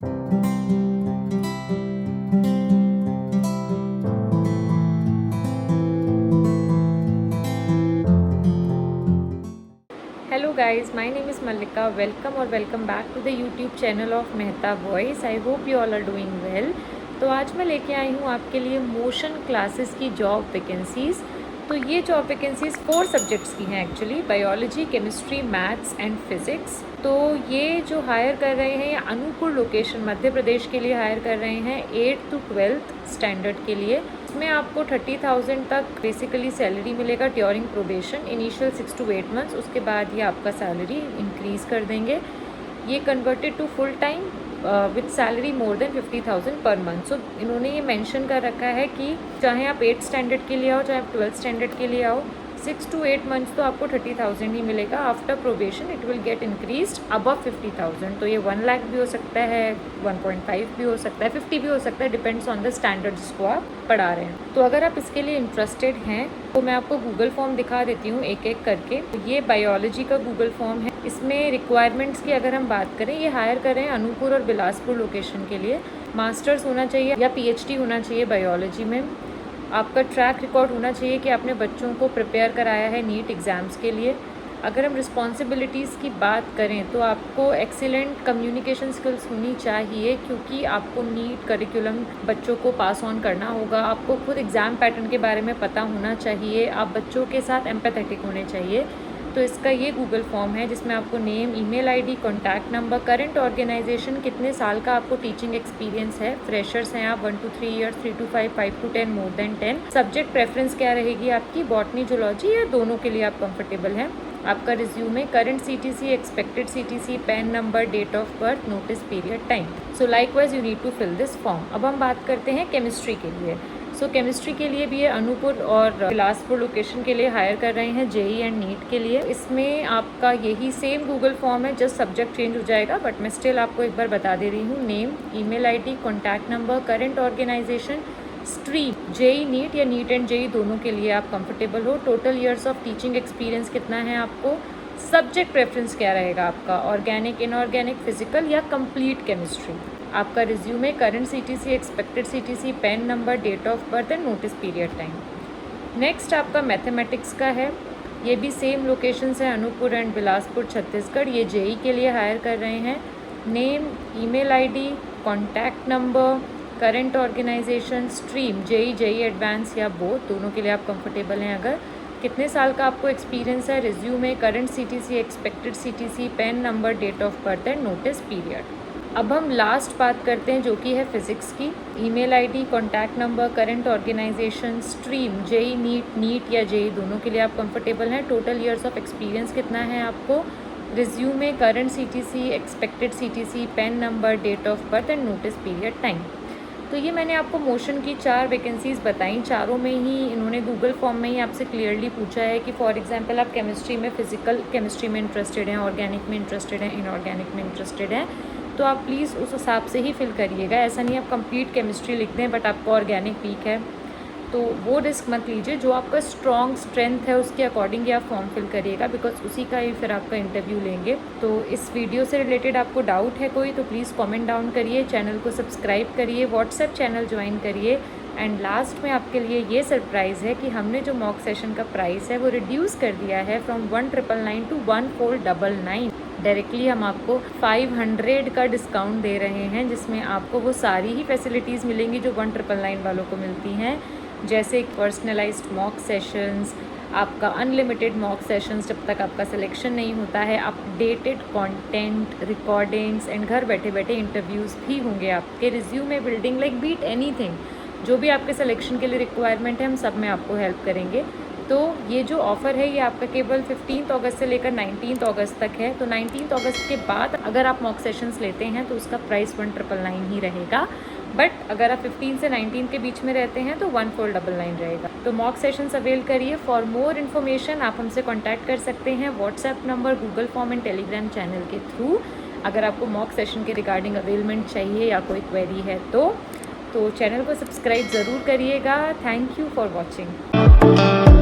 Hello guys, my name is Mallika. Welcome back to the YouTube channel of Mehta Voice. I hope you all are doing well. तो आज मैं लेके आई हूँ आपके लिए motion classes की जॉब वैकेंसीज़। तो ये जॉब वैकेंसीज़ 4 सब्जेक्ट्स की हैं actually, biology, chemistry, maths and physics. तो ये जो हायर कर रहे हैं ये अनूपपुर लोकेशन मध्य प्रदेश के लिए हायर कर रहे हैं 8th to 12th स्टैंडर्ड के लिए। इसमें आपको 30,000 तक बेसिकली सैलरी मिलेगा during probation, initial 6 to 8 months. उसके बाद ये आपका सैलरी इंक्रीज़ कर देंगे। ये converted to full time with salary more than 50,000 per month. सो इन्होंने ये मेंशन कर रखा है कि चाहे आप 8th स्टैंडर्ड के लिए आओ, चाहे आप 12th स्टैंडर्ड के लिए आओ, 6 to 8 मंथ्स तो आपको 30,000 ही मिलेगा। After probation it will get increased above 50,000। तो ये 1 लाख भी हो सकता है, 1.5 भी हो सकता है, 50 भी हो सकता है, डिपेंड्स ऑन द स्टैंडर्ड जिसको आप पढ़ा रहे हैं। तो अगर आप इसके लिए इंटरेस्टेड हैं तो मैं आपको गूगल फॉर्म दिखा देती हूँ एक एक करके। ये बायोलॉजी का गूगल फॉर्म है। इसमें रिक्वायरमेंट्स की अगर हम बात करें, ये हायर कर रहे हैं अनूपपुर और बिलासपुर लोकेशन के लिए। मास्टर्स होना चाहिए या PhD होना चाहिए बायोलॉजी में। आपका ट्रैक रिकॉर्ड होना चाहिए कि आपने बच्चों को प्रिपेयर कराया है नीट एग्ज़ाम्स के लिए। अगर हम रिस्पॉन्सिबिलिटीज़ की बात करें तो आपको एक्सीलेंट कम्युनिकेशन स्किल्स होनी चाहिए, क्योंकि आपको नीट करिकुलम बच्चों को पास ऑन करना होगा। आपको खुद एग्ज़ाम पैटर्न के बारे में पता होना चाहिए। आप बच्चों के साथ एम्पैथेटिक होने चाहिए। तो इसका ये गूगल फॉर्म है जिसमें आपको name, email ID, contact number, current organization, कितने साल का आपको टीचिंग एक्सपीरियंस है, फ्रेशर्स हैं आप 1 to 3 years, 3 to 5, 5 to 10, more than 10, subject preference क्या रहेगी आपकी, बॉटनी, जूलॉजी या दोनों के लिए आप कंफर्टेबल हैं। आपका resume, current CTC, expected CTC, PAN number, date of birth, notice period, time. So likewise you need to fill this form. अब हम बात करते हैं केमिस्ट्री के लिए। सो केमिस्ट्री के लिए भी ये अनूपपुर और बिलासपुर लोकेशन के लिए हायर कर रहे हैं JEE एंड नीट के लिए। इसमें आपका यही सेम गूगल फॉर्म है, जस्ट सब्जेक्ट चेंज हो जाएगा, बट मैं स्टिल आपको एक बार बता दे रही हूँ। Name, email ID, contact number, current organisation, stream, JEE NEET या नीट एंड JEE दोनों के लिए आप कंफर्टेबल हो। Total years of teaching experience कितना है आपको, सब्जेक्ट प्रेफरेंस क्या रहेगा आपका, ऑर्गेनिक, इनऑर्गेनिक, फिजिकल या कंप्लीट केमिस्ट्री। आपका resume, current CTC, expected CTC, PAN number, date of birth and notice period, time. Next आपका मैथमेटिक्स का है। ये भी सेम लोकेशंस है, अनूपपुर एंड बिलासपुर छत्तीसगढ़। ये JEE के लिए हायर कर रहे हैं। Name, email ID, contact number, current organisation, stream, JEE advance या बोथ, दोनों के लिए आप कंफर्टेबल हैं। अगर कितने साल का आपको एक्सपीरियंस है, resume, current CTC, expected CTC, PAN number, date of birth and notice period. अब हम लास्ट बात करते हैं जो कि है फिज़िक्स की। Email ID, contact number, current organisation, stream, JEE NEET या JEE दोनों के लिए आप कंफर्टेबल हैं। टोटल ईयर्स ऑफ एक्सपीरियंस कितना है आपको, resume, current CTC, expected CTC, PAN number, date of birth and notice period, time. तो ये मैंने आपको मोशन की 4 वैकेंसीज़ बताई। चारों में ही इन्होंने गूगल फॉर्म में ही आपसे क्लियरली पूछा है कि फॉर एग्जांपल आप केमिस्ट्री में, फिजिकल केमिस्ट्री में इंटरेस्टेड हैं, ऑर्गेनिक में इंटरेस्टेड हैं, इनऑर्गेनिक में इंटरेस्टेड हैं, तो आप प्लीज़ उस हिसाब से ही फिल करिएगा। ऐसा नहीं आप कंप्लीट केमिस्ट्री लिख दें बट आपको ऑर्गेनिक वीक है, तो वो रिस्क मत लीजिए। जो आपका स्ट्रॉन्ग स्ट्रेंथ है उसके अकॉर्डिंग ही आप फॉर्म फिल करिएगा, बिकॉज उसी का ही फिर आपका इंटरव्यू लेंगे। तो इस वीडियो से रिलेटेड आपको डाउट है कोई तो प्लीज़ कमेंट डाउन करिए, चैनल को सब्सक्राइब करिए, व्हाट्सएप चैनल ज्वाइन करिए। एंड लास्ट में आपके लिए ये सरप्राइज़ है कि हमने जो मॉक सेशन का प्राइस है वो रिड्यूस कर दिया है फ्रॉम 1,999 to 1,499। डायरेक्टली हम आपको 500 का डिस्काउंट दे रहे हैं, जिसमें आपको वो सारी ही फैसिलिटीज़ मिलेंगी जो 1,999 वालों को मिलती हैं, जैसे पर्सनलाइज्ड मॉक सेशंस, आपका अनलिमिटेड मॉक सेशंस जब तक आपका सिलेक्शन नहीं होता है, अपडेटेड कंटेंट, रिकॉर्डिंग्स एंड घर बैठे बैठे इंटरव्यूज़ भी होंगे आपके, resume building, like beat anything, जो भी आपके सिलेक्शन के लिए रिक्वायरमेंट है हम सब में आपको हेल्प करेंगे। तो ये जो ऑफ़र है ये आपका केवल 15 अगस्त से लेकर 19 अगस्त तक है। तो 19 अगस्त के बाद अगर आप मॉक सेशंस लेते हैं तो उसका प्राइस 1,999 ही रहेगा, बट अगर आप 15 से 19 के बीच में रहते हैं तो 1,499 रहेगा। तो मॉक सेशंस अवेल करिए। फॉर मोर इन्फॉर्मेशन आप हमसे कॉन्टैक्ट कर सकते हैं WhatsApp number, Google form and Telegram channel के थ्रू। अगर आपको मॉक सेशन के रिगार्डिंग अवेलमेंट चाहिए या कोई क्वेरी है तो चैनल को सब्सक्राइब ज़रूर करिएगा। Thank you for watching.